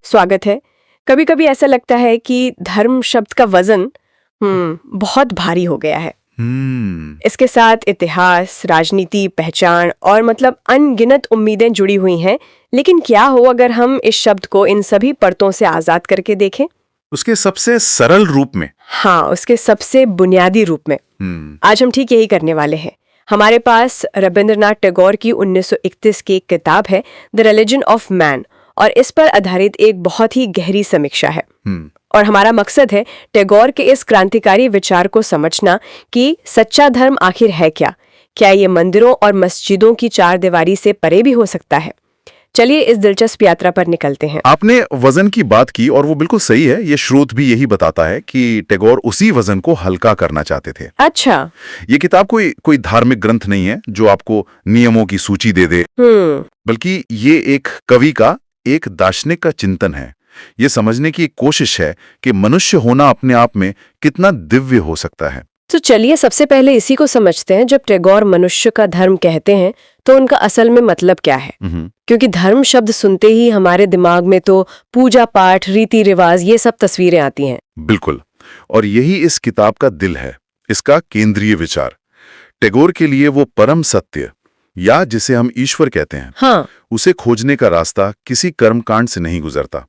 स्वागत है। कभी कभी ऐसा लगता है कि धर्म शब्द का वजन बहुत भारी हो गया है। इसके साथ इतिहास, राजनीति, पहचान और मतलब अनगिनत उम्मीदें जुड़ी हुई हैं। लेकिन क्या हो अगर हम इस शब्द को इन सभी परतों से आजाद करके देखें? उसके सबसे सरल रूप में। हाँ, उसके सबसे बुनियादी रूप में। आज हम ठीक यही करने वाले हैं। हमारे पास रविंद्रनाथ टैगोर की 1931 की एक किताब है, द रिलीजन ऑफ मैन, और इस पर आधारित एक बहुत ही गहरी समीक्षा है। और हमारा मकसद है टैगोर के इस क्रांतिकारी विचार को समझना कि सच्चा धर्म आखिर है क्या। क्या ये मंदिरों और मस्जिदों की चार दीवारी से परे भी हो सकता है? चलिए इस दिलचस्प यात्रा पर निकलते हैं। आपने वजन की बात की और वो बिल्कुल सही है। ये स्रोत भी यही बताता है कि टैगोर उसी वजन को हल्का करना चाहते थे। अच्छा। ये किताब कोई धार्मिक ग्रंथ नहीं है जो आपको नियमों की सूची दे दे, बल्कि ये एक कवि का, एक दार्शनिक का चिंतन है। ये समझने की एक कोशिश है कि मनुष्य होना अपने आप में कितना दिव्य हो सकता है। तो चलिए सबसे पहले इसी को समझते हैं। जब टैगोर मनुष्य का धर्म कहते हैं तो उनका असल में मतलब क्या है? क्योंकि धर्म शब्द सुनते ही हमारे दिमाग में तो पूजा पाठ, रीति रिवाज, ये सब तस्वीरें आती हैं। बिल्कुल, और यही इस किताब का दिल है, इसका केंद्रीय विचार। टैगोर के लिए वो परम सत्य, या जिसे हम ईश्वर कहते हैं, हाँ, उसे खोजने का रास्ता किसी कर्मकांड से नहीं गुजरता।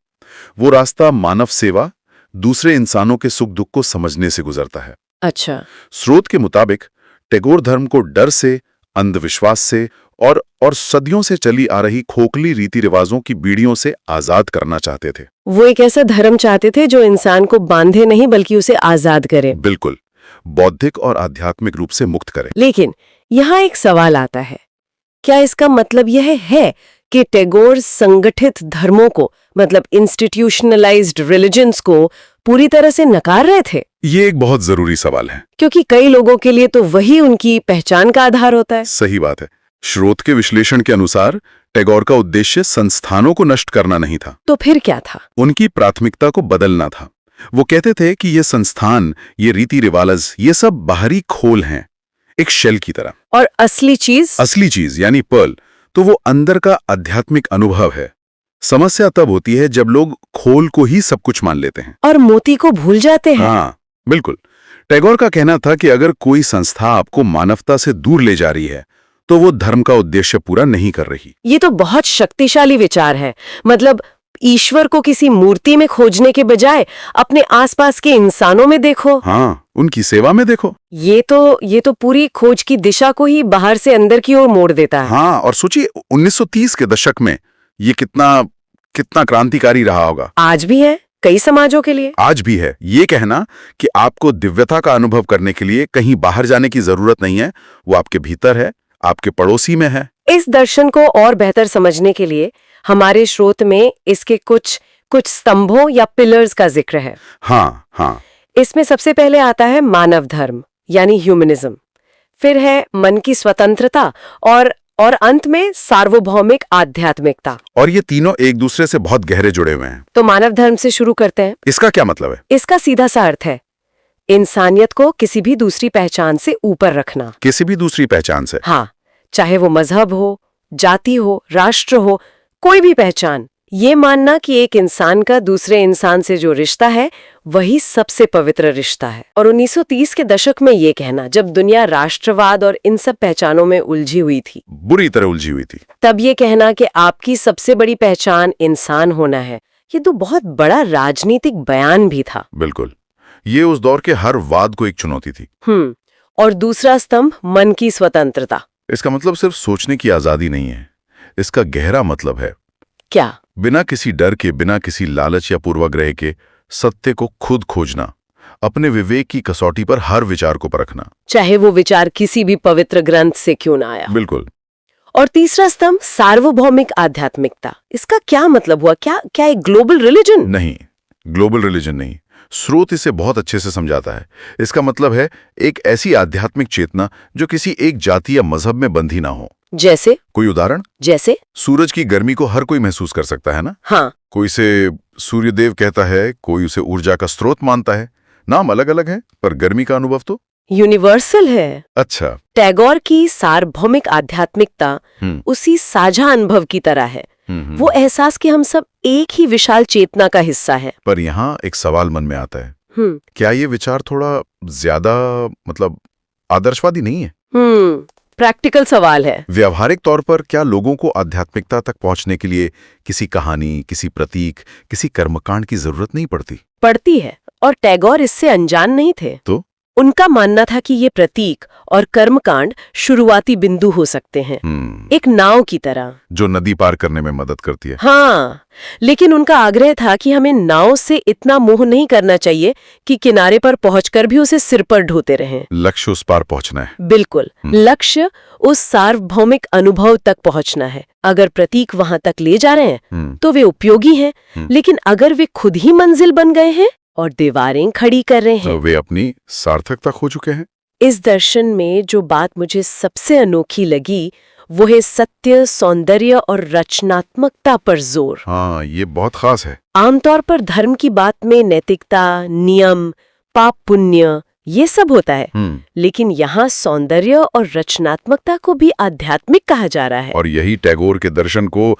वो रास्ता मानव सेवा, दूसरे इंसानों के सुख दुख को समझने से गुजरता है। अच्छा। स्रोत के मुताबिक टैगोर धर्म को डर से, अंधविश्वास से और सदियों से चली आ रही खोखली रीति रिवाजों की बीड़ियों से आजाद करना चाहते थे। वो एक ऐसा धर्म चाहते थे जो इंसान को बांधे नहीं बल्कि उसे आजाद करे। बिल्कुल, बौद्धिक और आध्यात्मिक रूप से मुक्त करे। लेकिन यहाँ एक सवाल आता है, क्या इसका मतलब यह है कि टैगोर संगठित धर्मों को, मतलब इंस्टीट्यूशनलाइज्ड रिलीजन्स को पूरी तरह से नकार रहे थे? ये एक बहुत जरूरी सवाल है, क्योंकि कई लोगों के लिए तो वही उनकी पहचान का आधार होता है। सही बात है। स्रोत के विश्लेषण के अनुसार टैगोर का उद्देश्य संस्थानों को नष्ट करना नहीं था। तो फिर क्या था? उनकी प्राथमिकता को बदलना था। वो कहते थे कि ये संस्थान, ये रीति रिवाज, ये सब बाहरी खोल हैं, एक शेल की तरह। और असली चीज यानी पर्ल, तो वो अंदर का आध्यात्मिक अनुभव है। समस्या तब होती है जब लोग खोल को ही सब कुछ मान लेते हैं और मोती को भूल जाते हैं। हाँ, बिल्कुल। टैगोर का कहना था कि अगर कोई संस्था आपको मानवता से दूर ले जा रही है तो वो धर्म का उद्देश्य पूरा नहीं कर रही। ये तो बहुत शक्तिशाली विचार है। मतलब ईश्वर को किसी मूर्ति में खोजने के बजाय अपने आसपास के इंसानों में देखो। हाँ, उनकी सेवा में देखो। ये तो पूरी खोज की दिशा को ही बाहर से अंदर की ओर मोड़ देता है। हाँ, और सोचिए 1930 के दशक में ये कितना क्रांतिकारी रहा होगा। आज भी है कई समाजों के लिए। आज भी है। ये कहना कि आपको दिव्यता का अनुभव करने के लिए कहीं बाहर जाने की जरूरत नहीं है, वो आपके भीतर है, आपके पड़ोसी में है। इस दर्शन को और बेहतर समझने के लिए हमारे स्रोत में इसके कुछ स्तंभों या पिलर्स का जिक्र है। हाँ। इसमें सबसे पहले आता है मानव धर्म यानी ह्यूमनिज्म, फिर है मन की स्वतंत्रता और अंत में सार्वभौमिक आध्यात्मिकता। और ये तीनों एक दूसरे से बहुत गहरे जुड़े हुए हैं। तो मानव धर्म से शुरू करते हैं। इसका क्या मतलब है? इसका सीधा सा अर्थ है इंसानियत को किसी भी दूसरी पहचान से ऊपर रखना। किसी भी दूसरी पहचान से? हाँ, चाहे वो मजहब हो, जाति हो, राष्ट्र हो, कोई भी पहचान। ये मानना कि एक इंसान का दूसरे इंसान से जो रिश्ता है वही सबसे पवित्र रिश्ता है। और 1930 के दशक में ये कहना, जब दुनिया राष्ट्रवाद और इन सब पहचानों में उलझी हुई थी, बुरी तरह उलझी हुई थी, तब ये कहना कि आपकी सबसे बड़ी पहचान इंसान होना है, ये तो बहुत बड़ा राजनीतिक बयान भी था। बिल्कुल, ये उस दौर के हर वाद को एक चुनौती थी। और दूसरा स्तंभ मन की स्वतंत्रता। इसका मतलब सिर्फ सोचने की आजादी नहीं है, इसका गहरा मतलब है क्या? बिना किसी डर के, बिना किसी लालच या पूर्वाग्रह के सत्य को खुद खोजना, अपने विवेक की कसौटी पर हर विचार को परखना, चाहे वो विचार किसी भी पवित्र ग्रंथ से क्यों ना आया। बिल्कुल। और तीसरा स्तंभ सार्वभौमिक आध्यात्मिकता। इसका क्या मतलब हुआ? क्या एक ग्लोबल रिलीजन? नहीं, ग्लोबल रिलीजन नहीं। स्रोत इसे बहुत अच्छे से समझाता है। इसका मतलब है एक ऐसी आध्यात्मिक चेतना जो किसी एक जाति या मजहब में बंधी ना हो। जैसे? कोई उदाहरण? जैसे सूरज की गर्मी को हर कोई महसूस कर सकता है ना? हाँ। कोई से सूर्यदेव कहता है, कोई उसे ऊर्जा का स्रोत मानता है। नाम अलग अलग है पर गर्मी का अनुभव तो यूनिवर्सल है। अच्छा। टैगोर की सार्वभौमिक आध्यात्मिकता उसी साझा अनुभव की तरह है। वो एहसास कि हम सब एक ही विशाल चेतना का हिस्सा है। पर यहाँ एक सवाल मन में आता है, क्या ये विचार थोड़ा ज्यादा मतलब आदर्शवादी नहीं है? प्रैक्टिकल सवाल है। व्यवहारिक तौर पर क्या लोगों को आध्यात्मिकता तक पहुंचने के लिए किसी कहानी, किसी प्रतीक, किसी कर्मकांड की जरूरत नहीं पड़ती? पड़ती है, और टैगोर इससे अनजान नहीं थे। तो उनका मानना था कि ये प्रतीक और कर्मकांड शुरुआती बिंदु हो सकते हैं, एक नाव की तरह जो नदी पार करने में मदद करती है। हाँ, लेकिन उनका आग्रह था कि हमें नाव से इतना मोह नहीं करना चाहिए कि किनारे पर पहुंचकर भी उसे सिर पर ढोते रहें। लक्ष्य उस पार पहुंचना है। बिल्कुल, लक्ष्य उस सार्वभौमिक अनुभव तक पहुंचना है। अगर प्रतीक वहां तक ले जा रहे हैं तो वे उपयोगी हैं, लेकिन अगर वे खुद ही मंजिल बन गए हैं और दीवारें खड़ी कर रहे हैं तो वे अपनी सार्थकता खो चुके हैं। इस दर्शन में जो बात मुझे सबसे अनोखी लगी वो है सत्य, सौंदर्य और रचनात्मकता पर जोर। हाँ, ये बहुत खास है। आमतौर पर धर्म की बात में नैतिकता, नियम, पाप पुण्य ये सब होता है, लेकिन यहाँ सौंदर्य और रचनात्मकता को भी आध्यात्मिक कहा जा रहा है। और यही टैगोर के दर्शन को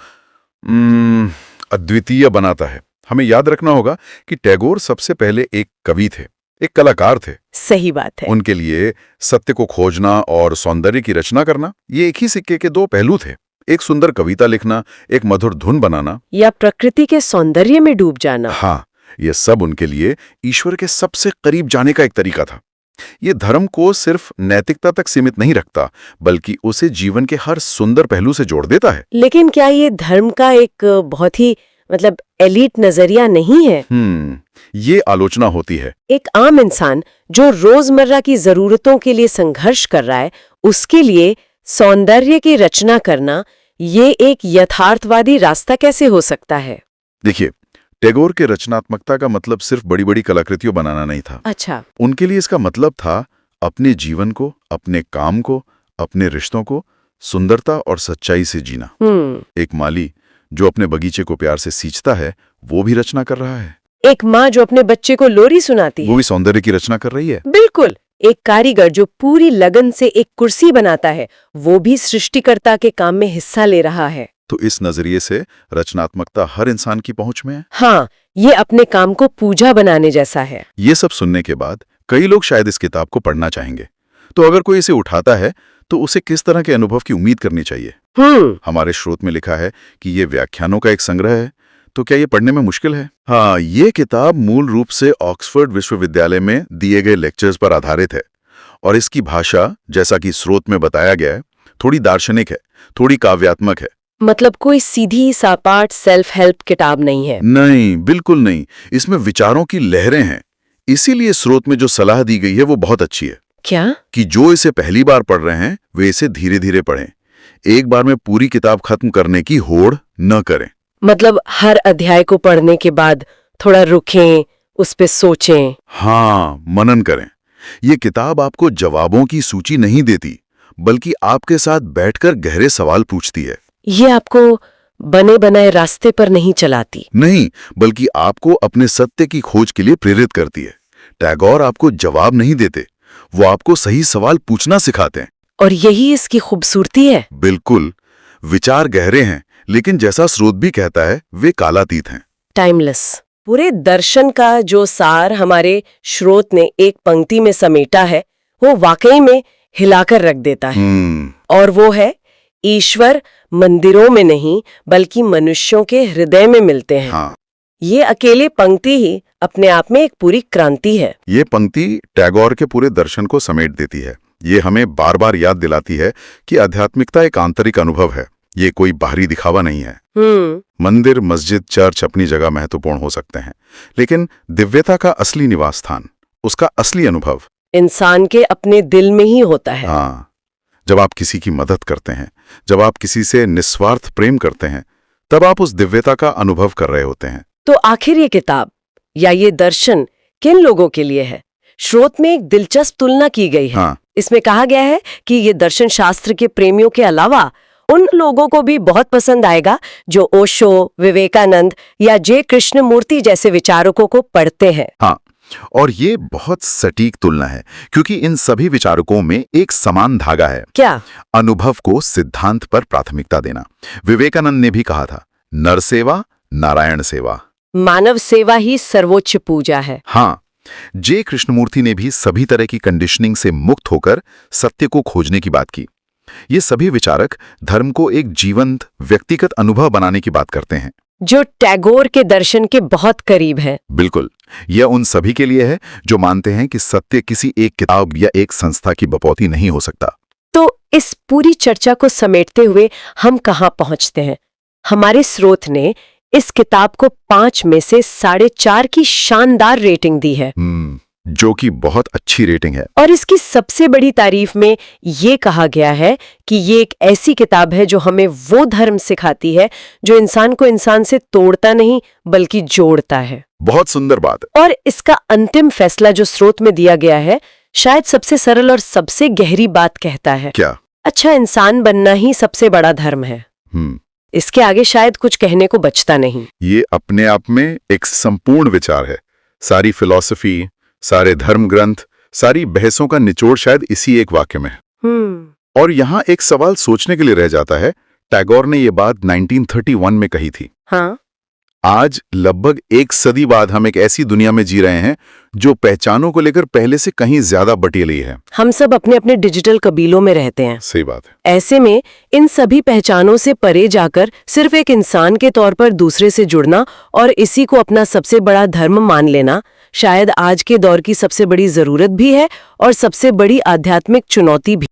अद्वितीय बनाता है। हमें याद रखना होगा कि टैगोर सबसे पहले एक कवि थे, एक कलाकार थे। सही बात है। उनके लिए सत्य को खोजना और सौंदर्य की रचना करना ये एक ही सिक्के के दो पहलू थे। एक सुंदर कविता लिखना, एक मधुर धुन बनाना, या प्रकृति के सौंदर्य में डूब जाना। हाँ, ये सब उनके लिए ईश्वर के सबसे करीब जाने का एक तरीका था। ये धर्म को सिर्फ नैतिकता तक सीमित नहीं रखता, बल्कि उसे जीवन के हर सुंदर पहलू से जोड़ देता है। लेकिन क्या ये धर्म का एक बहुत ही एलीट नजरिया नहीं है? ये आलोचना होती है। एक आम इंसान जो रोजमर्रा की जरूरतों के लिए संघर्ष कर रहा है, उसके लिए सौंदर्य की रचना करना ये एक यथार्थवादी रास्ता कैसे हो सकता है? देखिए, टैगोर के रचनात्मकता का मतलब सिर्फ बड़ी बड़ी कलाकृतियों बनाना नहीं था। अच्छा। उनके लिए इसका मतलब था अपने जीवन को, अपने काम को, अपने रिश्तों को सुंदरता और सच्चाई से जीना। एक माली जो अपने बगीचे को प्यार से सींचता है, वो भी रचना कर रहा है। एक माँ जो अपने बच्चे को लोरी सुनाती है, वो भी सौंदर्य की रचना कर रही है। बिल्कुल। एक कारीगर जो पूरी लगन से एक कुर्सी बनाता है, वो भी सृष्टिकर्ता के काम में हिस्सा ले रहा है। तो इस नजरिए से रचनात्मकता हर इंसान की पहुंच में है। हाँ, ये अपने काम को पूजा बनाने जैसा है। ये सब सुनने के बाद कई लोग शायद इस किताब को पढ़ना चाहेंगे। तो अगर कोई इसे उठाता है तो उसे किस तरह के अनुभव की उम्मीद करनी चाहिए? हमारे स्रोत में लिखा है कि ये व्याख्यानों का एक संग्रह है, तो क्या ये पढ़ने में मुश्किल है? हाँ, ये किताब मूल रूप से ऑक्सफोर्ड विश्वविद्यालय में दिए गए लेक्चर्स पर आधारित है, और इसकी भाषा, जैसा कि स्रोत में बताया गया है, थोड़ी दार्शनिक है, थोड़ी काव्यात्मक है। मतलब कोई सीधी सापाट सेल्फ हेल्प किताब नहीं है? नहीं, बिल्कुल नहीं। इसमें विचारों की लहरें हैं। इसीलिए स्रोत में जो सलाह दी गई है वो बहुत अच्छी है। क्या? कि जो इसे पहली बार पढ़ रहे हैं वे इसे धीरे धीरे पढ़ें। एक बार में पूरी किताब खत्म करने की होड़ न करें। मतलब हर अध्याय को पढ़ने के बाद थोड़ा रुकें, उस पे सोचें। हाँ, मनन करें। ये किताब आपको जवाबों की सूची नहीं देती, बल्कि आपके साथ बैठकर गहरे सवाल पूछती है। ये आपको बने बनाए रास्ते पर नहीं चलाती। नहीं, बल्कि आपको अपने सत्य की खोज के लिए प्रेरित करती है। टैगोर आपको जवाब नहीं देते, वो आपको सही सवाल पूछना सिखाते हैं। और यही इसकी खूबसूरती है। बिल्कुल। विचार गहरे हैं, लेकिन जैसा स्रोत भी कहता है, वे कालातीत हैं, टाइमलेस। पूरे दर्शन का जो सार हमारे स्रोत ने एक पंक्ति में समेटा है, वो वाकई में हिलाकर रख देता है। और वो है, ईश्वर मंदिरों में नहीं बल्कि मनुष्यों के हृदय में मिलते हैं। हाँ। ये अकेले पंक्ति ही अपने आप में एक पूरी क्रांति है। ये पंक्ति टैगोर के पूरे दर्शन को समेट देती है। ये हमें बार बार याद दिलाती है कि आध्यात्मिकता एक आंतरिक अनुभव है, ये कोई बाहरी दिखावा नहीं है। मंदिर, मस्जिद, चर्च अपनी जगह महत्वपूर्ण हो सकते हैं, लेकिन दिव्यता का असली निवास स्थान, उसका असली अनुभव इंसान के अपने दिल में ही होता है। हाँ, जब आप किसी की मदद करते हैं, जब आप किसी से निस्वार्थ प्रेम करते हैं, तब आप उस दिव्यता का अनुभव कर रहे होते हैं। तो आखिर ये किताब या ये दर्शन किन लोगों के लिए है? स्रोत में एक दिलचस्प तुलना की गई है। हाँ। इसमें कहा गया है कि ये दर्शन शास्त्र के प्रेमियों के अलावा उन लोगों को भी बहुत पसंद आएगा जो ओशो, विवेकानंद या जे कृष्णमूर्ति जैसे विचारकों को पढ़ते हैं। हाँ, और ये बहुत सटीक तुलना है, क्योंकि इन सभी विचारकों में एक समान धागा है। क्या? अनुभव को सिद्धांत पर प्राथमिकता देना। विवेकानंद ने भी कहा था, नर सेवा नारायण सेवा। मानव सेवा ही सर्वोच्च पूजा है। हाँ, जे कृष्णमूर्ति ने भी सभी तरह की कंडीशनिंग से मुक्त होकर सत्य को खोजने की बात की। ये सभी विचारक धर्म को एक जीवंत व्यक्तिगत अनुभव बनाने की बात करते हैं, जो टैगोर के दर्शन के बहुत करीब है। बिल्कुल, यह उन सभी के लिए है जो मानते हैं कि सत्य किसी एक किताब या एक संस्था की बपौती नहीं हो सकता। तो इस पूरी चर्चा को समेटते हुए हम कहाँ पहुंचते हैं? हमारे स्रोत ने इस किताब को 5 में से 4.5 की शानदार रेटिंग दी है, जो कि बहुत अच्छी रेटिंग है। और इसकी सबसे बड़ी तारीफ में ये कहा गया है कि ये एक ऐसी किताब है जो हमें वो धर्म सिखाती है जो इंसान को इंसान से तोड़ता नहीं बल्कि जोड़ता है। बहुत सुंदर बात। और इसका अंतिम फैसला जो स्रोत में दिया गया है शायद सबसे सरल और सबसे गहरी बात कहता है। क्या? अच्छा इंसान बनना ही सबसे बड़ा धर्म है। इसके आगे शायद कुछ कहने को बचता नहीं। ये अपने आप में एक संपूर्ण विचार है। सारी फिलॉसफी, सारे धर्म ग्रंथ, सारी बहसों का निचोड़ शायद इसी एक वाक्य में है। और यहाँ एक सवाल सोचने के लिए रह जाता है। टैगोर ने ये बात 1931 में कही थी। हाँ? आज लगभग 1 सदी बाद हम एक ऐसी दुनिया में जी रहे हैं जो पहचानों को लेकर पहले से कहीं ज्यादा बटेली है। हम सब अपने अपने डिजिटल कबीलों में रहते हैं। सही बात है। ऐसे में इन सभी पहचानों से परे जाकर सिर्फ एक इंसान के तौर पर दूसरे से जुड़ना और इसी को अपना सबसे बड़ा धर्म मान लेना शायद आज के दौर की सबसे बड़ी जरूरत भी है और सबसे बड़ी आध्यात्मिक चुनौती भी।